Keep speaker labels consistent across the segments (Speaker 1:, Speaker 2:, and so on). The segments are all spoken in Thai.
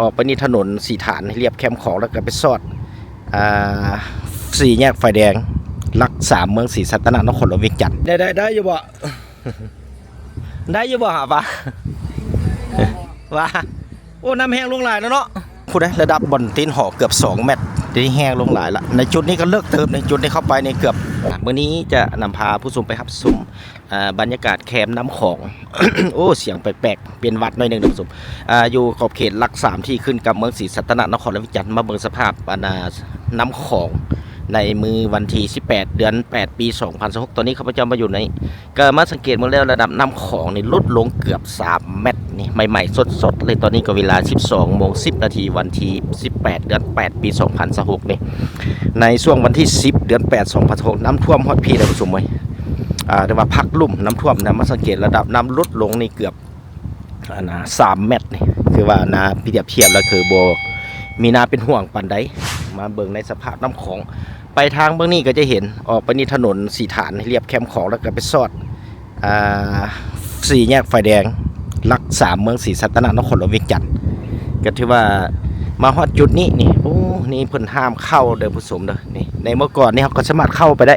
Speaker 1: ออกไปนี่ถนนสีฐานเรียบแคมป์ของแล้วก็ไปซอดสี่แยกไฟแดงลักสามเมืองศรีสัตนครหลวงเวียงจันทร์ได้อยู่บ่ได้อยู่บ่หาปะว่าโอ้น้ำแห้งลงหลายแล้วเนาะพูดได้ระดับบนตีนหอเกือบ2 เมตรที่แห้งลงหลายละในจุดนี้ก็เลิกเติมในจุดนี้เข้าไปในเกือบเมื่อนี้จะนำพาผู้ชมไปรับชมบรรยากาศแคมป์น้ำของ โอ้เสียงแปลกๆเปลี่ยนวัดหน่อยหนึ่งท่านผู้ชมอยู่ขอบเขตหลัก3ที่ขึ้นกับเมืองศรีสัตนครหลวงเวียงจันทร์มาเบิ่งสภาพน้ำของในมือวันที่18 เดือน 8 ปี 2016ตอนนี้ข้าพเจ้ามาอยู่ในก็มาสังเกตมาแล้วระดับน้ำของนี่ลดลงเกือบ3 เมตรนี่ใหม่ๆสดๆเลยตอนนี้ก็เวลา 12:10 นาทีวันที่18 เดือน 8 ปี 2016นี่ในช่วงวันที่10 เดือน 8 2016น้ำท่วมฮอดพี่ท่านผู้ชมเว้ยแต่ว่าพักลุ่มน้ำท่วมนะมาสังเกตระดับน้ำลดลงนี่เกือบ3 เมตรนี่คือว่านาเปรียบเทียบแล้วคือโบมีนาเป็นห่วงปันใดมาเบิ่งในสภาพน้ำของไปทางเบื้องนี้ก็จะเห็นออกไปนี่ถนนสีฐานเรียบแคมป์ของแล้วก็ไปซอดสี่แยกไฟแดงลัก3เมืองศรีสัตนครหลวงเวียงจันทร์ก็ถือว่ามาฮอดจุดนี้นี่โอ้นี่เพิ่นห้ามเข้าเด้อผู้ชมเด้อนี่ในเมื่อก่อนนี่เขาก็สามารถเข้าไปได้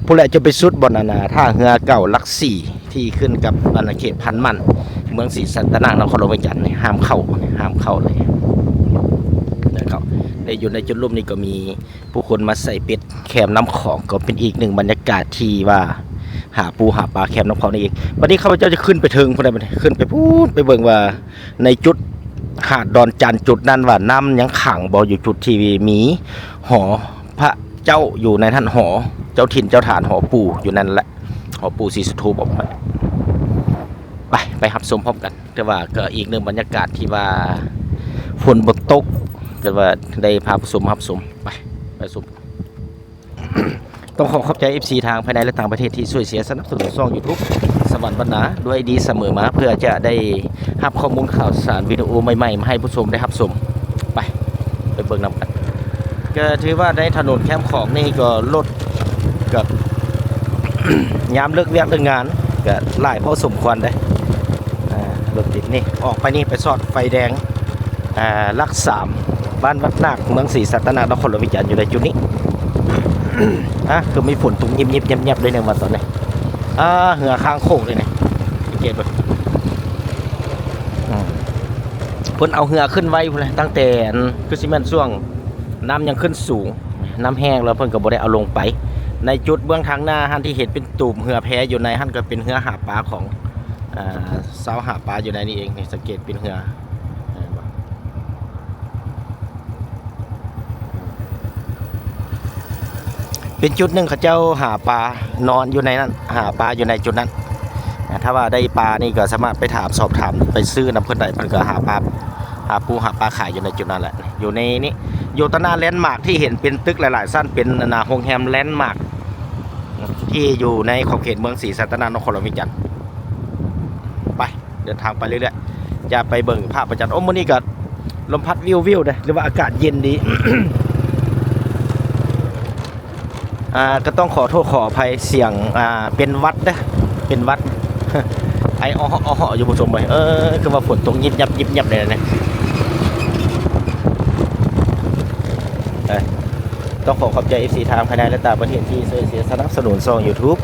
Speaker 1: ผู้ใดจะไปสุดบนท่าเรือเก่าลัก4ที่ขึ้นกับอาณาเขตพันมันเมืองศรีสัตนครหลวงเวียงจันทร์นี่ห้ามเข้าเลยนะครับในอยู่ในจุดร่มนี้ก็มีผู้คนมาใส่เป็ดแคมน้ำของก็เป็นอีกหนึ่งบรรยากาศที่ว่าหาปูหาปลาแคมน้ำของนี่เองวันนี้ข้าพเจ้าจะขึ้นไปถึงพอได้ขึ้นไปพูดไปเบิ่งว่าในจุดหาดดอนจันจุดนั้นว่าน้ำยังขังบ่อยู่จุดที่มีหอพระเจ้าอยู่ในท่านหอเจ้าถิ่นเจ้าฐานหอปู่อยู่นั่นแหละหอปู่ศรีสุโธบอกไปหับชมพร้อมกันแต่ว่าก็อีกหนึ่งบรรยากาศที่ว่าฝนบดตกก็ว่าได้พาผู้ชมรับชมไปชม ต้องขอบใจ FC ทางภายในและต่างประเทศที่ช่วยเสียสนับสนุนช่อง YouTube สวรรค์บรรณาด้วยดีเสมอมาเพื่อจะได้รับข้อมูลข่าวสารวิดีโอใหม่ๆมาให้ผู้ชมได้รับชมไปเบิ่งนำกันก็ถือว่าในถนนแคมป์ของนี่ก็ลดกับ ยามเลิกเวียกเลิกงานก็หลายพอสมควรได้รถติดนี่ออกไปนี่ไปซอดไฟแดงลัก3บ้านวัดนาคเมืองศรีสัตนครหลวงเวียงจันทร์อยู่ในจุดนี้คือมีฝนตุ้มยิบเลยในวันตอนนี้เหือข้างโค้งเลยเนี่ยเกตไปเพิ่นเอาเหือขึ้นไว้เลยตั้งแต่คือซีเมนต์ช่วงน้ำยังขึ้นสูงน้ำแห้งแล้วเพิ่นก็บ่ได้เอาลงไปในจุดเบื้องทางหน้าท่านที่เห็นเป็นตุ่มเหือแพอยู่ในท่านก็เป็นเหือหาปลาของสาวหาปลาอยู่ในนี้เองนี่สังเกตเป็นเหือเป็นจุดหนึ่งเขาเจ้าหาปลานอนอยู่ในนั้นหาปลาอยู่ในจุดนั้นถ้าว่าได้ปลานี่ก็สามารถไปถามสอบถามไปซื้อน้ำเพื่อนใดเพื่อนก็หาปลาหาปูหาปลาขายอยู่ในจุดนั้นแหละอยู่ในนี้อยู่ตนาแลนด์มาร์กที่เห็นเป็นตึกหลายๆสั้นเป็นโฮงแฮมแลนด์มาร์กที่อยู่ในขอบเขตเมืองศรีสัตนครหลวงเวียงจันทร์ไปเดินทางไปเรื่อยๆจะไปเบิ่งภาพประจันโอ้มื้อนี้ก็ลมพัดวิวเลยหรือว่าอากาศเย็นดี ก็ต้องขอโทษขออภัยเสียงเป็นวัดนะเป็นวัด ไออ้ออยู่ผู้ชมไปคือว่าฝนตกยิบยับเลยนะต้องขอบใจ FC ทางภายในและต่างประเทศที่เสียสนับสนุนช่อง YouTube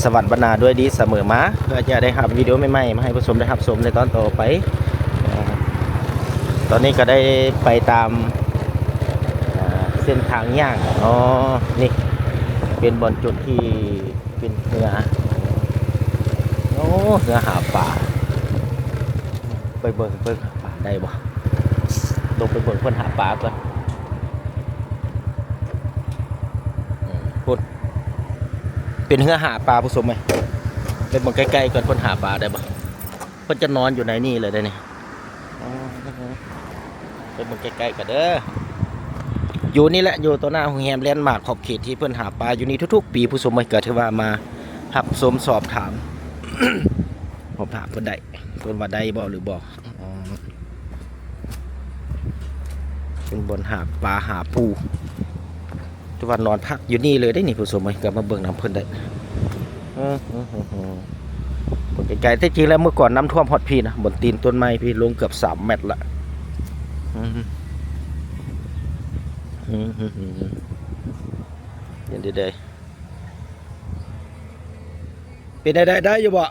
Speaker 1: สวรรค์บรรณาด้วยดีเสมอมาเพื่อจะได้หาวิดีโอใหม่ๆมาให้ผู้ชมได้รับชมในตอนต่อไปตอนนี้ก็ได้ไปตามเส้นทางย่างนี่เป็นบนจุดที่เป็นเรือเรือหาปลาไปเบิ่งหาปลาได้บ่ลงไปเบิ่งเพิ่นหาปลาก่อนพูดเป็นเรือหาปลาผู้ชมไหมไปเบิ่งใกล้ๆก่อนเพิ่นหาปลาได้บ่เพิ่นจะนอนอยู่ในนี่เลยได้นี่ไปเบิ่งใกล้ๆกันเด้ออยู่นี่แหละอยู่ตัวหน้าโรงแรมแลนด์มาร์คขอบเขตที่เพื่อนหาปลาอยู่นี่ทุกๆปีผู้ชมไม่เกิดที่ว่ามาหับสมสอบถาม ผมถามเพื่อนได้เพื่อนว่าได้บ่หรือบ่เป็นบนหาปลาหาปูทุกวันนอนพักอยู่นี่เลยได้นี่ผู้ชมไม่ก็มาเบิ่งน้ำเพื่อนได้บนไกลๆแต่จริงแล้วเมื่อก่อนน้ำท่วมฮอดพี่นะบนตีนต้นไม้พี่ลงเกือบ3 เมตรละ เดี๋ยวเดี๋ยวเป็นได้อยู่บ่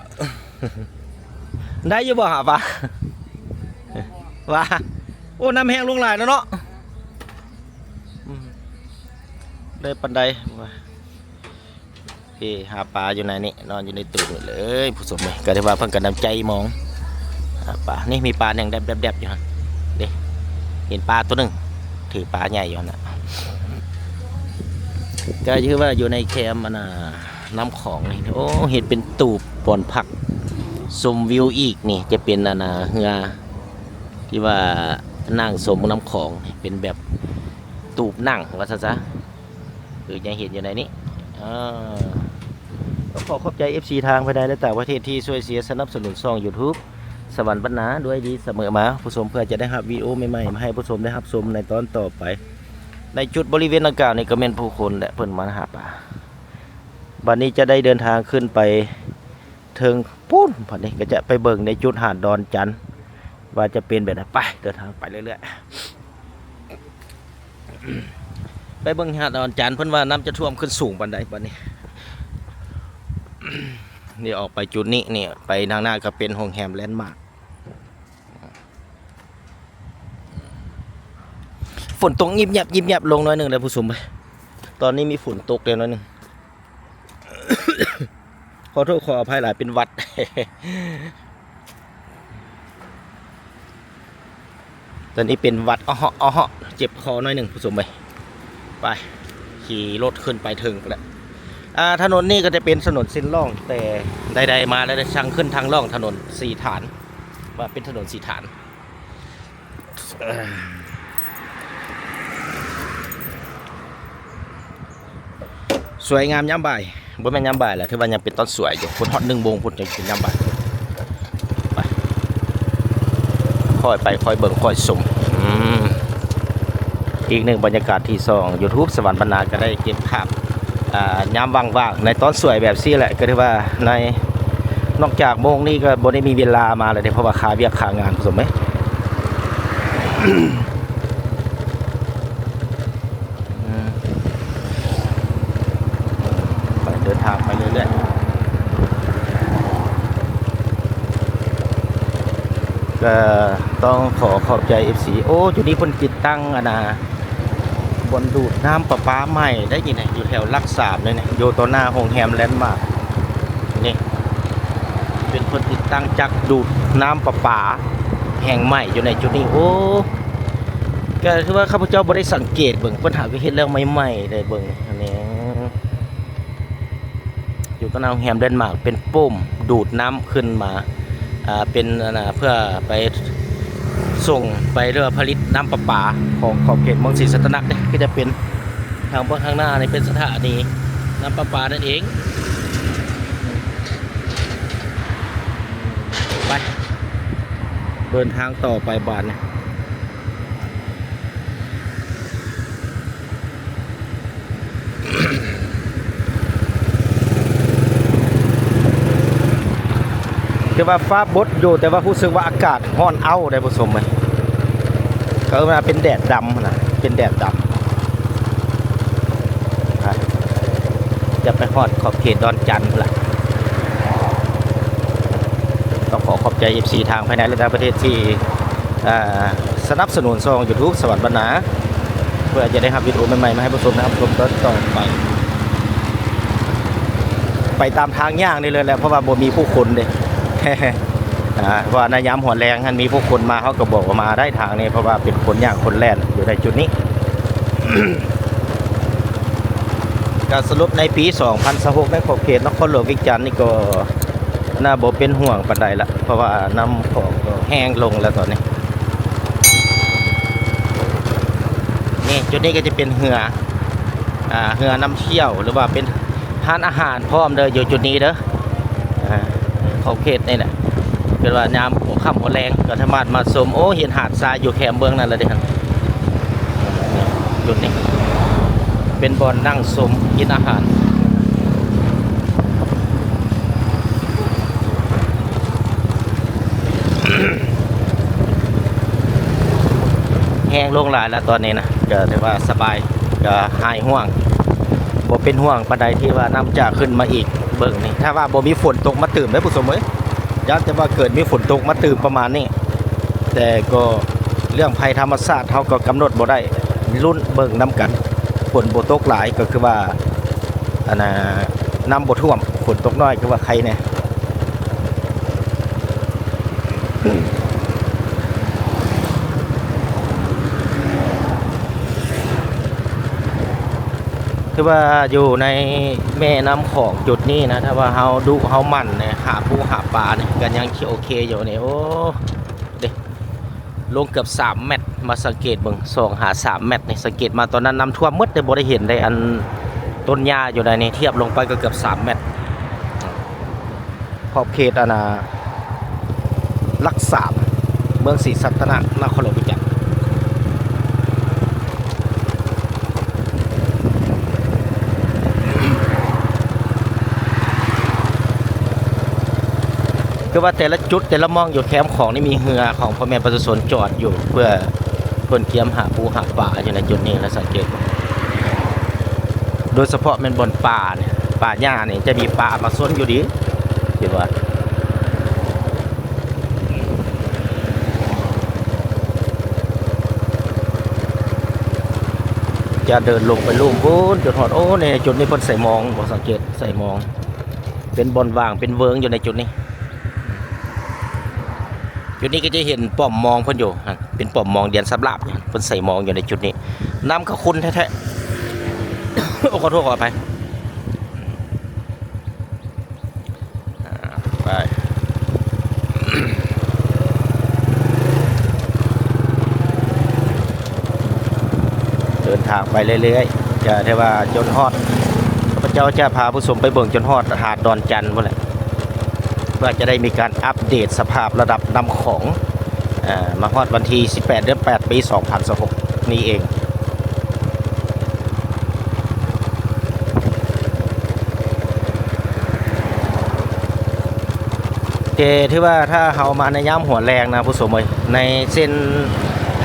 Speaker 1: ได้อยู่บ่หาปะว่าโอ้น้ำแห้งลงหลายแล้วเนาะได้ปันไดพี่หาปลาอยู่ในนี่นอนอยู่ในตู้เลยผู้ชมเลยก็ได้ว่าเพิ่งกันน้ำใจมองหาปลานี่มีปลาแดงแดบอยู่ฮะเด็เห็นปลาตัวหนึ่งถือปลาใหญ่อยู่นะก็ชื่อว่าอยู่ในแคมป์มันน้ำของนี่โอ้เห็นเป็นตูบปอนผักชมวิวอีกนี่จะเป็นเฮือที่ว่านั่งชมน้ำของเป็นแบบตูบนั่งว่าซะคือยังเห็นอยู่ในนี้ก็ขอบใจ FC ทางภายในและต่างประเทศที่ช่วยเสียสนับสนุนช่อง YouTube สวรรค์บรรณาด้วยดีเสมอมาผู้ชมเพื่อจะได้รับวีดีโอใหม่ๆมาให้ผู้ชมได้รับชมในตอนต่อไปในจุดบริเวณดังกล่าวนี่ก็เป็นผู้คนและเพิ่นมาหาปลาวันนี้จะได้เดินทางขึ้นไปถึงปุ้นวันนี้ก็จะไปเบิ่งในจุดหาดดอนจันทร์ว่าจะเป็นแบบไหนไปเดินทางไปเรื่อยๆไปเบิ่งหาดดอนจันทร์เพิ่นว่าน้ำจะท่วมขึ้นสูงปานใดบัดนี้นี่ออกไปจุดนี้นี่ไปทางหน้าก็เป็นโรงแรมแลนด์มาร์คฝนตกยิบยับลงน้อยหนึ่งเลยผู้ชมไปตอนนี้มีฝนตกเลยน้อยหนึ่ง ขอโทษขออภัยหลายเป็นวัด ตอนนี้เป็นวัดอ้อเจ็บคอน้อยหนึ่งผู้ชมไปขี่รถขึ้นไปถึงแล้วถนนนี่ก็จะเป็นถนนเส้นล่องแต่ใดๆมาแล้วได้ช่างขึ้นทางล่องถนนสี่ฐานว่าเป็นถนนสี่ฐานสวยงามย้ำบ่ายบ่แม่นย้ำบ่ายแหละถือว่ายังเป็นต้นสวยอยู่พุ่นฮอต1 โมงพุ่นจะเป็นย้ำบ่ายไปค่อยไปค่อยเบิ่งค่อยสมอีกหนึ่งบรรยากาศที่2 YouTube สวรรค์บรรณาก็ได้เก็บภาพย้ำว่างๆในตอนสวยแบบซี่แหละก็ถือว่าในนอกจากโมงนี้ก็บ่ได้มีเวลามาเลยเพราะว่าค่าเวียกค่างานผสมไหม เดินทางไปเรื่อยๆก็ต้องขอบใจ FC โอ้จุดนี้เพิ่นติดตั้งบนดูดน้ำประปาใหม่ได้ยินไหมอยู่แถวลักสามเลยเนี่ยโยโตหน้าโรงแรมแลนด์มาร์คนี่เป็นคนติดตั้งจักดูดน้ำประปาแห่งใหม่อยู่ในจุดนี้โอ้ก็คือว่าข้าพเจ้าบ่ได้สังเกตเบิ่งปัญหาวิกฤตแล้วใหม่ๆได้เบิ่งอันนี้อยู่ก็นำแฮมเดนมาร์กเป็นปุ่มดูดน้ำขึ้นมาเป็นเพื่อไปส่งไปเรือผลิตน้ำประปาของขอบเขตเมืองศรีสัตนคเนี่ยก็จะเป็นทางเบื้องข้างหน้านี่เป็นสถานีน้ำประปานั่นเองไปเดินทางต่อไปบ้านเนี่ยคือว่าฟ้าบดอยู่แต่ว่ารู้สึกว่าอากาศร้อนเอาได้ผสมไหมก็มาเป็นแดดดำนะเป็นแดดดำจะไปฮอดขอบเขตดอนจันทร์ละต้องขอบใจ FC ทางภายในและต่างประเทศที่สนับสนุนช่อง YouTube สวรรค์บรรณาเพื่อจะได้ทำวิดีโอใหม่ๆมาให้ผู้ชมนะครับชมต่อไปตามทางย่างนี่เลยแหละเพราะว่าบ่มีผู้คนเลยว่าในยามหัวแรงมีพวกคนมาเขาก็บอกว่ามาได้ทางนี้เพราะว่าเป็นคนยากคนแล่นอยู่ในจุดนี้ การสรุปในปี 2026 ในขอบเขตนครหลวงวิกจันทร์นี่ก็น่าบ่เป็นห่วงปานใดละเพราะว่าน้ำของก็แห้งลงแล้วตอนนี้นี่จุดนี้ก็จะเป็นเหือน้ำเชี่ยวหรือว่าเป็นร้านอาหารพร้อมเด้ออยู่จุดนี้เด้อขอบเขตนี่แหละเป็นว่ายามหัวค่ำหัวแรงก็สามารถมาชมโอ้เห็นหาดทรายอยู่แคมเบื้องนั่นเลยเด้ครับจุดนี้เป็นบ่อนนั่งชมกินอาหาร ห้งลงหลายแล้วตอนนี้นะก็ถือว่าสบายก็หายห่วงบ่เป็นห่วงปานใดที่ว่าน้ำจะขึ้นมาอีกเบิ่งนี่ถ้าว่าบ่มีฝนตกมาตื่มได้ผู้ชมเอ้ยยักแต่ว่าเกิดมีฝนตกมาตื่มประมาณนี้แต่ก็เรื่องภัยธรรมชาติเขาก็กำหนดบ่ได้รุ่นเบิ่งน้ำกันฝนบ่ตกหลายก็คือว่าอันน่ะน้ำบ่ท่วมฝนตกน้อยคือว่าใครเนี่ยคือว่าอยู่ในแม่น้ำของจุดนี้นะถ้าว่าเฮาดุเฮามั่นเนี่ยหาปูหาปลาเนี่ยกันยังโอเคอยู่เนี่ยโอ้เด็ลงเกือบ3 เมตรมาสังเกตเบิ่ง2 หา 3 เมตรนี่สังเกตมาตอนนั้นน้ำท่วมหมดได้บ่ได้เห็นได้อันต้นหญ้าอยู่ในนี้เทียบลงไปก็เกือบ3 เมตรขอบเขตอันน่ะหลัก 3เมืองศรีสัตนนครหลวงวิจันทร์คือว่าแต่ละจุดแต่ละมองอยู่แคมป์ของนี่มีเรือของพ่อแม่ประชาชนจอดอยู่เพื่อเพิ่นเกียมหาปูหาปลาอยู่ในจุดนี้แล้วสังเกตโดยเฉพาะเป็นบนป่าเนี่ยป่าหญ้าเนี่ยจะมีปลามาซ้นอยู่ดีเห็นว่าจะเดินลงไปลุ่มพูนจุดหอดโอ้ในจุดนี้เพิ่นใส่มองบ่สังเกตใส่มองเป็นบอนว่างเป็นเวิงอยู่ในจุดนี้จุดนี้ก็จะเห็นป้อมมองเพิ่นอยู่เป็นป้อมมองเดียนซับลาบเพิ่นใส่มองอยู่ในจุดนี้น้ำก็คุ้นแท้ๆ ขอโทษขออภัยไปเดินทางไปเรื่อยๆจะได้ว่าจนฮอดพระเจ้าจะพาผู้ชมไปเบิ่งจนฮอดหาดดอนจันทร์พุ่นแหละเพื่อจะได้มีการอัปเดตสภาพระดับน้ำของมาฮอดวันที่18 เดือน 8 ปี 2026นี้เองที่ว่าถ้าเขามาในย่ำหัวแรงนะผู้ชมเลยในเส้น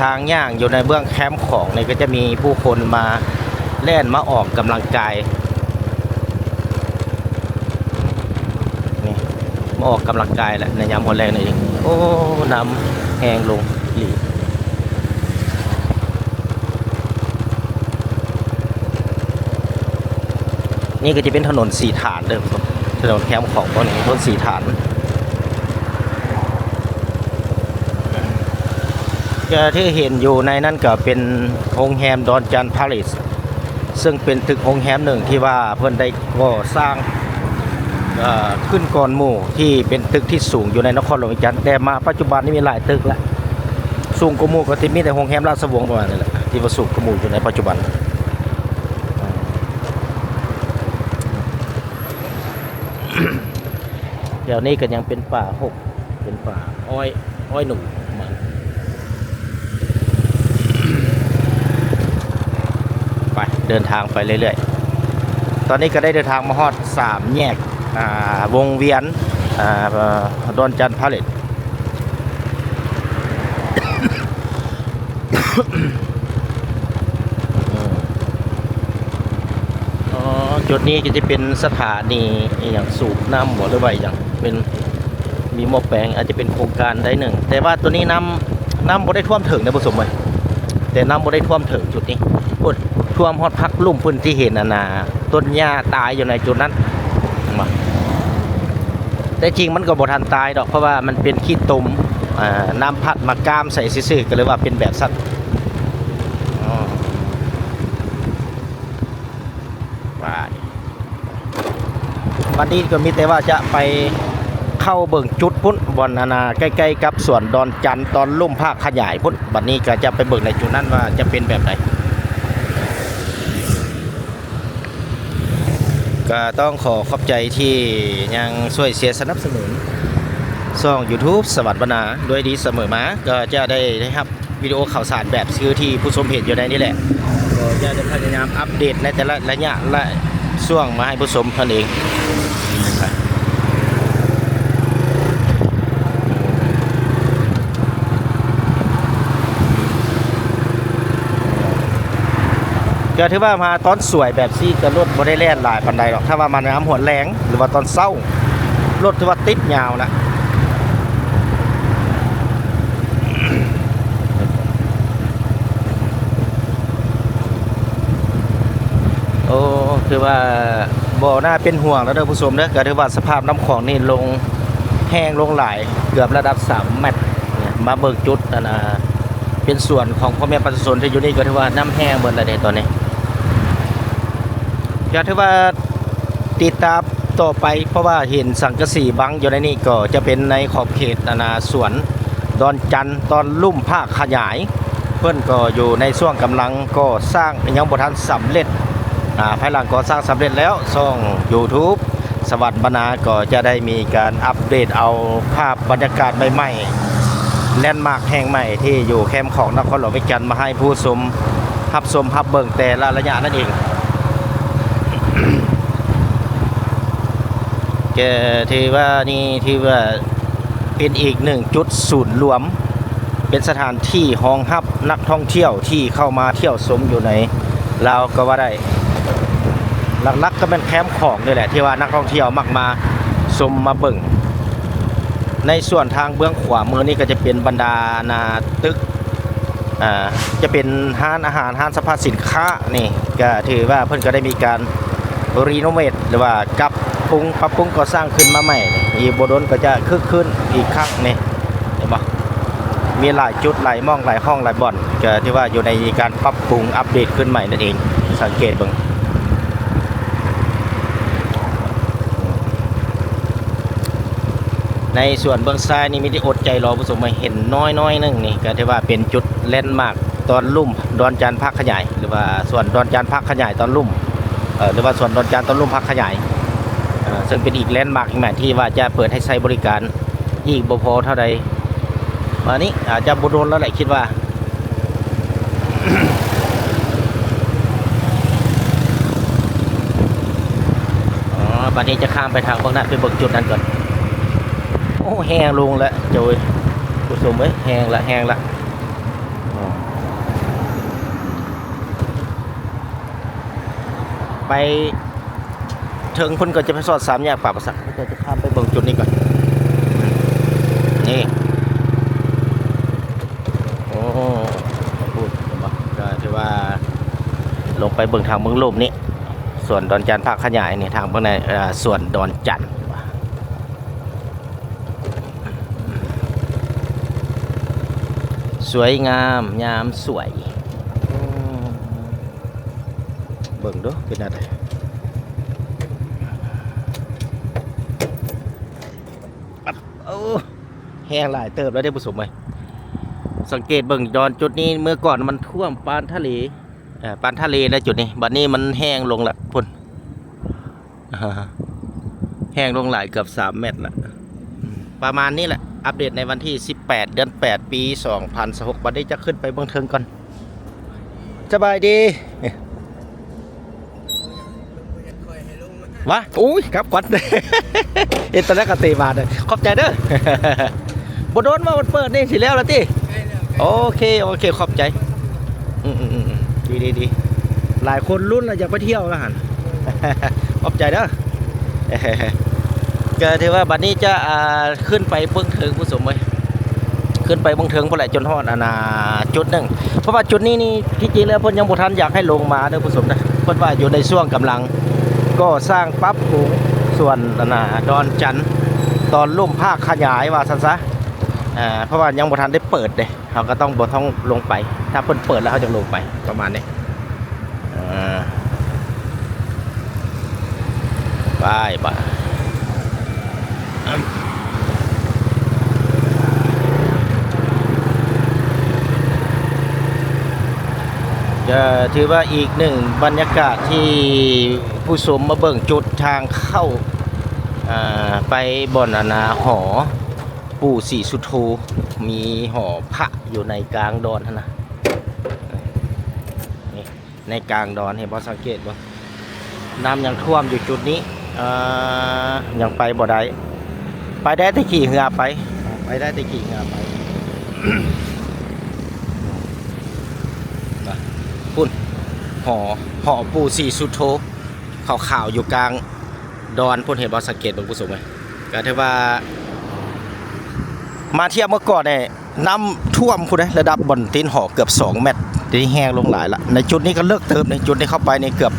Speaker 1: ทางย่างอยู่ในเบื้องแคมป์ของนี่ก็จะมีผู้คนมาเล่นมาออกกำลังกายนี่มาออกกำลังกายแหละในย่ำหัวแรงนี่เองโอ้น้ำแห้งลงหลีนี่ก็จะเป็นถนนสีฐานเดิมถนนแคมป์ของตอนนี้ถนนสีฐานที่เห็นอยู่ในนั้นก็เป็นโรงแรมดอนจันทร์พาเลสซึ่งเป็นตึกโรงแรมหนึ่งที่ว่าเพิ่นได้ก่อสร้างขึ้นก่อนหมู่ที่เป็นตึกที่สูงอยู่ในนครหลวงวิจันทร์แต่มาปัจจุบันนี้มีหลายตึกแล้วสูงกว่าหมู่ก็ที่มีแต่โรงแรมราชวงศ์ประมาณนี้แหละที่ว่าสูงกว่าหมู่อยู่ในปัจจุบันเดี๋ยวนี้ก็ยังเป็นป่าหกเป็นป่าอ้อยหนุ่มไปเดินทางไปเรื่อยๆตอนนี้ก็ได้เดินทางมาฮอด3 แยกวงเวียนดอนจันทร์พาเลทจุดนี้ก็จะเป็นสถานีอย่างสูบน้ำหรือว่าอย่างเป็นมีหม้อแปลงอาจจะเป็นโครงการได้หนึ่งแต่ว่าตัวนี้น้ำบ่ได้ท่วมถึงนะผู้ชมเลยแต่น้ำบ่ได้ท่วมถึงจุดนี้ท่วมฮอดพักลุ่มพื้นที่เห็นต้นหญ้าตายอยู่ในจุดนั้นมาแต่จริงมันก็บ่ทันตายดอกเพราะว่ามันเป็นขี้ตุ่มน้ำพัดมากามใส่ซื่อๆก็เลยว่าเป็นแบบสัตว์วันนี้ก็มีแต่ว่าจะไปเข้าเบิ่งจุดพุ่นบอนใกล้ๆกับสวนดอนจันทร์ตอนลุ่มภาคขยายพุ่นบัดนี้ก็จะไปเบิ่งในจุดนั้นว่าจะเป็นแบบไหนก็ต้องขอบใจที่ยังช่วยเสียสนับสนุนช่อง YouTube สวัสดิ์บรรณาด้วยดีเสมอมาก็จะได้ครับวิดีโอข่าวสารแบบชื่อที่ผู้ชมเห็นอยู่ในนี้แหละก็จะได้พยายามอัปเดตในแต่ละระยะและช่วงมาให้ผู้ชมท่านเอง ก็ถือว่ามาตอนสวยแบบซี่ก็รถบ่ได้แล่นหลายปานใดหรอกถ้าว่ามันน้ำหัวแรงหรือว่าตอนเช้ารถถือว่าติดยาวนะโอ้คือว่าบ่น่าเป็นห่วงแล้วเด้อผู้ชมเด้อก็ถือว่าสภาพน้ำของนี่ลงแห้งลงหลายเกือบระดับ3เมตรเนี่ยมาเบิกจุดนะเป็นส่วนของพ่อแม่ประชาชนที่อยู่นี่ก็ถือว่าน้ำแห้งหมดแล้วเด้ตอนนี้ก็ถือว่าติดตามต่อไปเพราะว่าเห็นสังกะสีบังอยู่ในนี้ก็จะเป็นในขอบเขตสวนดอนจันทร์ตอนลุ่มภาคขยายเพื่อนก็อยู่ในช่วงกำลังก็สร้างยังบ่ทันสำเร็จภายหลังก็สร้างสำเร็จแล้วช่อง YouTube สวัสดิ์บรรณาก็จะได้มีการอัปเดตเอาภาพบรรยากาศใหม่ๆแลนด์มาร์คแห่งใหม่ที่อยู่แคมป์ของนครหลวงเวียงจันทร์มาให้ผู้ชมรับเบิ่งแต่ละระยะนั่นเองแกที่ว่านี่ที่ว่าเป็นอีกหนึ่งจุดศูนย์รวมเป็นสถานที่รองรับนักท่องเที่ยวที่เข้ามาเที่ยวชมอยู่ในลาวก็ว่าได้หลักๆก็เป็นแคมป์ของนี่แหละที่ว่านักท่องเที่ยวมักมาชมมาเบิ่งในส่วนทางเบื้องขวามือนี่ก็จะเป็นบรรดาตึกจะเป็นห้านอาหารห้านสรรพสินค้านี่ก็ถือว่าเพิ่นก็ได้มีการรีโนเวทหรือว่าปรับปรุงก่อสร้างขึ้นมาใหม่อีโบดนก็จะคึกคืนอีกครั้งนี่เห็นปะมีหลายจุดหลายม่องหลายห้องหลายบ่อนก็ที่ว่าอยู่ในการปรับปรุงอัปเดตขึ้นใหม่นั่นเองสังเกตเบิ่งในส่วนเบื้องซ้ายนี่มีที่อดใจรอผู้ชมมาเห็นน้อยนึงนี่ก็ที่ว่าเป็นจุดแลนด์มาร์คตอนลุ่มดอนจันทร์ภาคขยายหรือว่าส่วนดอนจันทร์ภาคขยายตอนลุ่มหรือว่าส่วนดอนจันทร์ตอนลุ่มภาคขยายซึ่งเป็นอีกแลนด์มาร์คอีกแห่งที่ว่าจะเปิดให้ใช้บริการอีกบ่พอเท่าใดวันนี้อาจจะบ่โดนแล้วแหละคิดว่าบัดนี้จะข้ามไปทางบางนาไปเบิกจุดนั้นก่อนโอ้แห้งลงแล้วโจยผู้ชมเอ้ยแห้งละไปถึงพุ่นก็จะไปสอด3แยกป่าประสักก็จะข้ามไปเบิ่งจุดนี้ก่อนนี่โอ้พูดก็ถือว่าลงไปเบิ่งทางเมืองลมนี้ส่วนดอนจันทร์ภาคขยายนี่ทางเบื้องในส่วนดอนจันทร์สวยงามยามสวยเบิ่งดูเป็นอะไรโอ้แห้งหลายเติบแล้วได้ผู้ชมไหมสังเกตเบิ่งดอนจุดนี้เมื่อก่อนมันท่วมปานทะเลแล้วจุดนี้บัดนี้มันแห้งลงละพุ่นแห้งลงหลายเกือบ3 เมตรละประมาณนี้แหละอัปเดตในวันที่18 เดือน 8 ปี 2026บัดนี้จะขึ้นไปเบื้องเทิงก่อนสบายดีวะอุ้ยครับก่อนเอ็นตอนแรกก็ตีมาเลยขอบใจเด้อบโดนว่ามันเปิดนี่สิแล้วละติโอเคขอบใจดีหลายคนรุ่นเราอยากไปเที่ยวแล้วหันขอบใจเด้อก็ถือว่าบัดนี้จะขึ้นไปเบื้องเทิงผู้ชมไว้ขึ้นไปเบื้องเทิงพอแหละจนฮอดจุดหนึ่งเพราะว่าจุดนี้นี่ที่จริงแล้วเพิ่นยังบ่ทันอยากให้ลงมาเด้อผู้ชมนะเพิ่นว่าอยู่ในช่วงกำลังก็สร้างปรับปรุงส่วนดอนจันทร์ตอนลุ่มภาคขยายว่าซั่นซะเพราะว่ายังบ่ทันได้เปิดเด้เขาก็ต้องลงไปถ้าเพิ่นเปิดแล้วเขาจะลงไปประมาณนี้ไปจะถือว่าอีกหนึ่งบรรยากาศที่ผู้ชมมาเบิ่งจุดทางเข้าไปบ่อนหอปู่ศรีสุโธมีหอพระอยู่ในกลางดอนนะนี่ในกลางดอนเห็นบ่สังเกตบ่น้ำยังท่วมอยู่จุดนี้ยังไปบ่ได้ไปได้แต่ขี่เรือไปได้แต่ขี่เรือไป หอปู่ศรีสุโธขาวๆอยู่กลางดอนพุ่นเห็นบ่สังเกตเบิ่งผู้ชมไหมก็ถือว่ามาเทียบเมื่อก่อนเนี่ยน้ำท่วมพุ่นนะระดับบ่อนตีนหอเกือบ2 เมตรที่แห้งลงหลายละในจุดนี้ก็เลิกเติมในจุดที่เข้าไปในเกือบ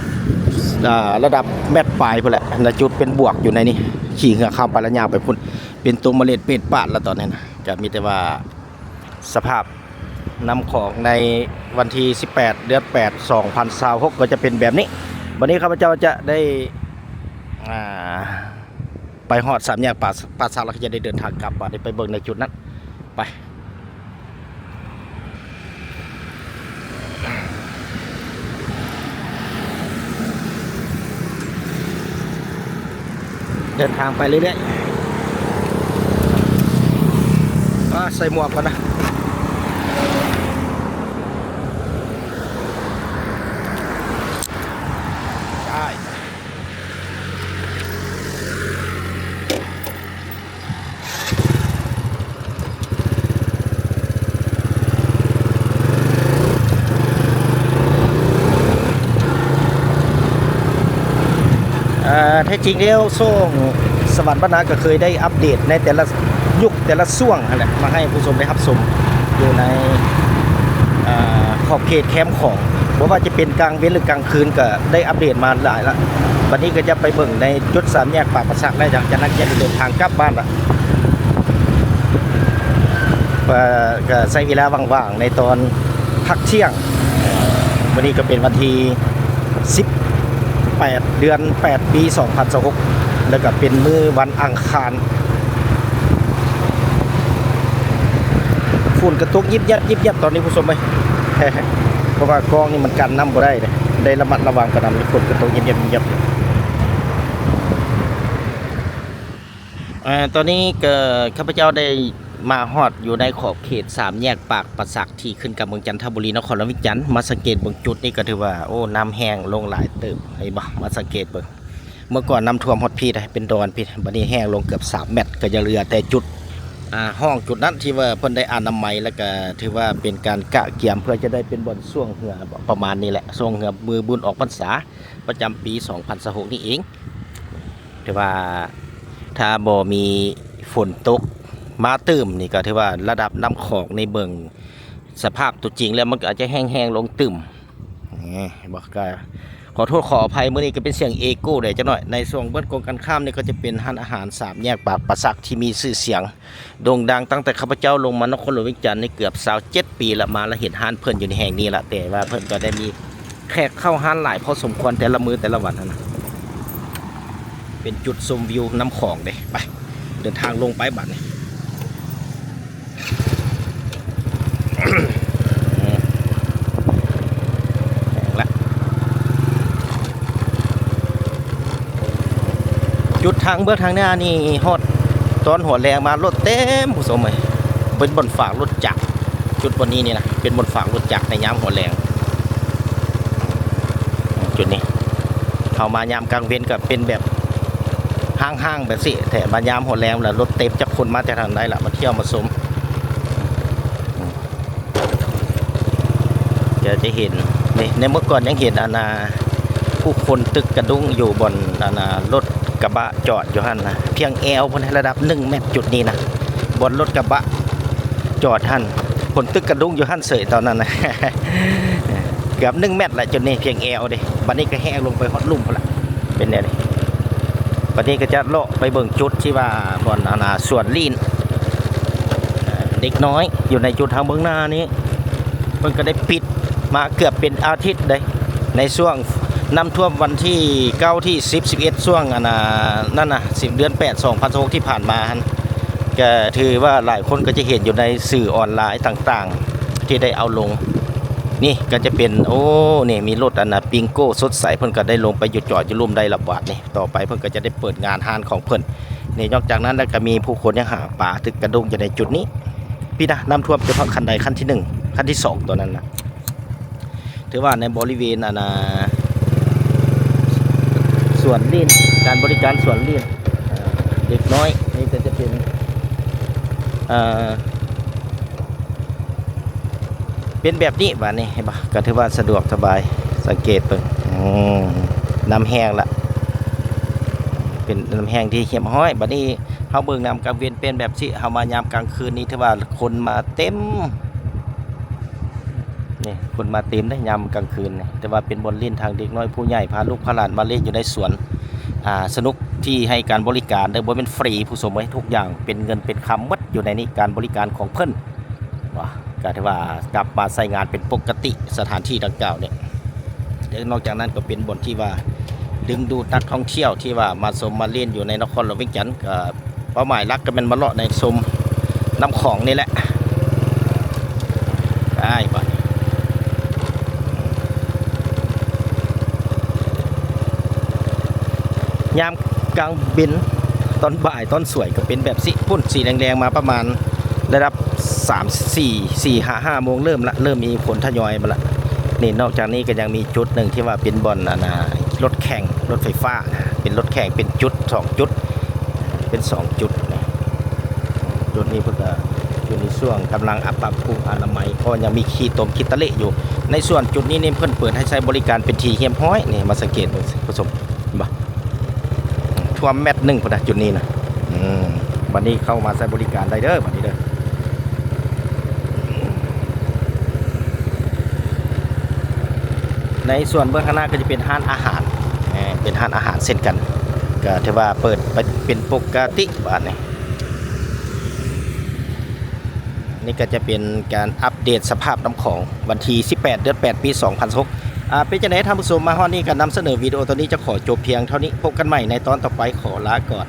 Speaker 1: ระดับเมตรปลายพุ่นแหละในจุดเป็นบวกอยู่ในนี้ขี่เหือข้ามไปแล้วยาวไปพุ่นเป็นตัวเมล็ดเป็ดปาดแล้วตอนนี้นะจะมีแต่ว่าสภาพน้ำของในวันที่18 เดือน 8 2026ก็จะเป็นแบบนี้วันนี้ข้าพเจ้าจะได้ไปหอด3 แยกป่าซาแล้วก็จะได้เดินทางกลับไปเบิ่งในจุดนั้นไปเดินทางไปเรื่อยๆใส่หมวกก่อนนะได้แท้จริงแล้วช่วงสวรรค์บรรณาก็เคยได้อัปเดตในแต่ละยุคแต่ละช่วงนั่นแหละมาให้ผู้ชมได้รับชมอยู่ในขอบเขตแคมป์ของเพราะว่าจะเป็นกลางเว้นหรือกลางคืนก็ได้อัปเดตมาหลายละวันนี้ก็จะไปเบิ่งในจุด3 แยกปากประสักได้จากนั้นจะเดินทางกลับบ้านละก็ใช้เวลาว่างๆในตอนพักเที่ยงวันนี้ก็เป็นวันที่18 เดือน 8 ปี 2026แล้วก็เป็นมื้อวันอังคารฝุ่นกระตุกยิบยับตอนนี้ผู้ชมไหม เพราะว่ากล้องนี่มันกันน้ำบ่ได้เลยได้ระมัดระวังกระนำฝุ่นกระตุกยิบยับตอนนี้ข้าพเจ้าได้มาฮอดอยู่ในขอบเขต3 แยกปากประสักที่ขึ้นกับเมืองจันทบุรีนครวิจารณ์มาสังเกตเบื้องจุดนี่ก็ถือว่าโอ้น้ำแห้งลงหลายเติบให้บ่มาสังเกตเบิ่งเมื่อก่อนน้ำท่วมฮอดพี่ได้เป็นดอนพี่บัดนี้แห้งลงเกือบ3 เมตรก็จะเหลือแต่จุดห้องจุดนั้นที่ว่าเพิ่นได้อนามัยแล้วก็ถือว่าเป็นการกะเกี่ยมเพื่อจะได้เป็นบ่อนช่วงเหือประมาณนี้แหละช่วงเหือมือบุญออกพรรษาประจำปี2026นี่เองแต่ว่าถ้าบ่มีฝนตกมาตื้มนี่ก็ถือว่าระดับน้ำของในเบิ่งสภาพตัวจริงแล้วมันก็อาจจะแห้งๆลงตื้มบอกก็ขอโทษขออภัยเมื่อนี้ก็เป็นเสียงเอโก้ได้จังหน่อยในช่วงเบิดกองกันข้ามนี่ก็จะเป็นร้านอาหาร3 แยกปากประสักที่มีชื่อเสียงโด่งดังตั้งแต่ข้าพเจ้าลงมานครหลวงวิจารณ์ในเกือบ27 ปีละมาแล้วเห็นร้านเพิ่นอยู่ในแห่งนี้ละแต่ว่าเพิ่นก็ได้มีแขกเข้าร้านหลายพอสมควรแต่ละมื้อแต่ละวันนะเป็นจุดชมวิวน้ำของเด้ไปเดินทางลงไปบัดนี้จุดทางเบื้องทางหน้านี่ฮอดตอนหัวแรงมารถเต็มผู้ชมเลยเป็นบนฝากรถจักรจุดบนนี้นี่นะเป็นบนฝากรถจักรในยามหัวแรงจุดนี้เข้ามายามกลางเว้นก็เป็นแบบห้างๆแบบสิแต่มายามหัวแรงแล้วรถเต็มจากคนมาแต่ทางไหนล่ะมาเที่ยวมาชมจะเห็นในเมื่อก่อนยังเห็นผู้คนตึกกระดุ้งอยู่บนรถกระบะจอดอยู่หั่นนะเพียงแอวบนระดับ1 เมตรจุดนี้นะบนรถกระบะจอดหั่นคนตึกกระดุ้งอยู่หั่นเสยตอนนั้นนะ เกือบ1 เมตรแหละจุดนี้เพียงแอวเด้บัดนี้ก็แห้งลงไปฮอดลุ่มพุ่นละเป็นแนวนี้บัดนี้ก็จะเลาะไปเบิ่งจุดที่ว่าบนสวนลีนเด็กน้อยอยู่ในจุดทางเบื้องหน้านี้เพิ่นก็ได้ปิดมาเกือบเป็นอาทิตย์เลยในช่วงน้ำท่วมวันที่9ที่10 11ช่วงนั่นน่ะ10 เดือน 8 2026ที่ผ่านมาก็ถือว่าหลายคนก็จะเห็นอยู่ในสื่อออนไลน์ต่างๆที่ได้เอาลงนี่ก็จะเป็นโอ้นี่มีรถปิงโก้สดใสเพิ่นก็ได้ลงไปหยุดจอดอยู่ลุ่มได้ระบาดนี่ต่อไปเพิ่นก็จะได้เปิดงานห้านของเพิ่นนี่นอกจากนั้นแล้วก็มีผู้คนยังหาปลาตึกกระดุงอยู่ในจุดนี้พี่นะน้ำท่วมเฉพาะคันใดคันที่1คันที่2ตัวนั้นนะถือว่าในบริเวณสวนลีนการบริการสวนลีนเด็กน้อยนี่ก็จะเป็นเป็นแบบนี้บ้านนี้เห็นปะก็ถือว่าสะดวกสบาย สังเกตเบิ่งน้ำแห้งละเป็นน้ำแห้งที่เข้มห้อยบัดนี้เฮาเบิ่งน้ำกลางเวียนเป็นแบบสิเฮามายามกลางคืนนี้ถือว่าคนมาเต็มนี่คนมาเต็มได้ยามกลางคืนนี่แต่ว่าเป็นบนเล่นทางเด็กน้อยผู้ใหญ่พาลูกพาหลานมาเล่นอยู่ในสวนสนุกที่ให้การบริการได้บ่เป็นฟรีผู้ชมไว้ทุกอย่างเป็นเงินเป็นคำหมดอยู่ในนี้การบริการของเพิ่นว่าก็ถือว่ากลับมาใช้งานเป็นปกติสถานที่ดังกล่าวเนี่ยเดี๋ยวนอกจากนั้นก็เป็นบนที่ว่าดึงดูดนักท่องเที่ยวที่ว่ามาชมมาเล่นอยู่ในนครหลวงเวียงจันทน์ก็เป้าหมายหลักก็เป็นมาเลาะในชมน้ำของนี่แหละได้ป่ะยามกลางบินตอนบ่ายตอนสวยก็เป็นแบบสิพุ่นสีแดงๆมาประมาณระดับ5 โมงเริ่มมีฝนทยอยมาละนี่นอกจากนี้ก็ยังมีจุดหนึ่งที่ว่าเป็นบ่อนรถแข่งรถไฟฟ้าเป็นรถแข่งเป็นจุด2จุดเป็น2จุดจุดนี้เพิ่งจะอยู่ในช่วงกำลังปรับปรุงอนามัยเพราะยังมีขี้ตมขี้ตะเละอยู่ในส่วนจุดนี้นี่เพิ่นเปิดให้ใช้บริการเป็นทีเฮียมห้อยนี่มาสังเกตดูผู้ชมบ่ท่วมเม็ด1พุ่นน่ะจุดนี้นะวันนี้เข้ามาใช้บริการได้เด้อวันนี้เด้อในส่วนเบื้องข้างหน้าก็จะเป็นห้านอาหารเป็นห้านอาหารเช่นกันก็ถือว่าเปิดเป็นปกติบ้านนี่ก็จะเป็นการอัปเดตสภาพน้ำของวันที่18 เดือน 8 ปี 2016เป็นจังได๋ท่านผู้ชมมาฮอดนี้ก็นำเสนอวิดีโอตัวนี้จะขอจบเพียงเท่านี้พบกันใหม่ในตอนต่อไปขอลาก่อน